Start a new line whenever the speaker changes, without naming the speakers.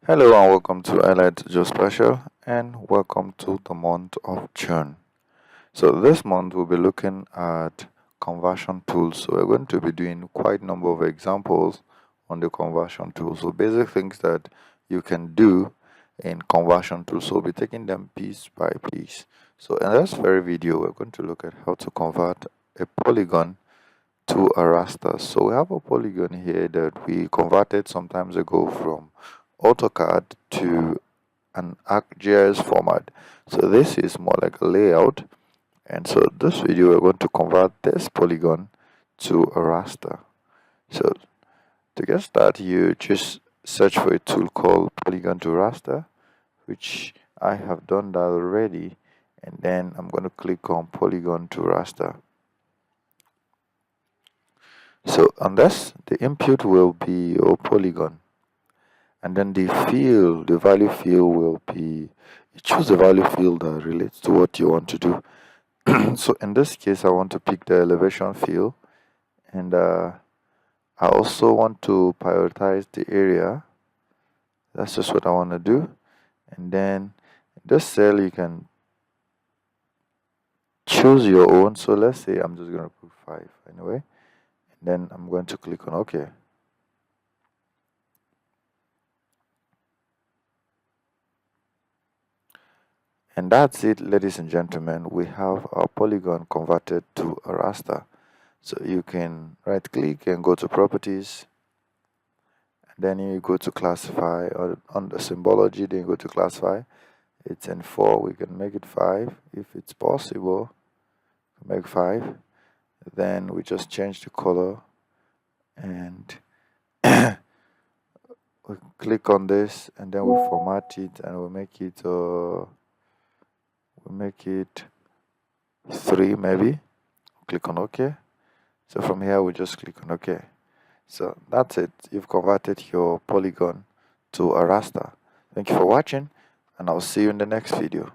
Hello and welcome to Highlight Geospatial and welcome to the month of June. So this month we'll be looking at conversion tools. So we're going to be doing quite a number of examples on the conversion tools. So basic things that you can do in conversion tools. So we'll be taking them piece by piece. So in this very video we're going to look at how to convert a polygon to a raster. So we have a polygon here that we converted some times ago from AutoCAD to an ArcGIS format. So this is more like a layout, and so this video we're going to convert this polygon to a raster. So to get started, you just search for a tool called Polygon to Raster, which I have done that already, and then I'm going to click on Polygon to Raster. So on this, the input will be your polygon, and then the field, the value field will be, you choose the value field that relates to what you want to do. So in this case I want to pick the elevation field, and I also want to prioritize the area. That's just what I want to do. And then in this cell you can choose your own. So let's say I'm just going to put 5 anyway, and then I'm going to click on OK. And that's it, ladies and gentlemen. We have our polygon converted to a raster. So you can right click and go to properties, and then you go to classify, or on the symbology then you go to classify. It's in 4, we can make it 5 if it's possible. Make 5, then we just change the color, and we click on this, and then we format it, and we make it 3 maybe. Click on OK. So from here we just click on OK. So that's it. You've converted your polygon to a raster. Thank you for watching, and I'll see you in the next video.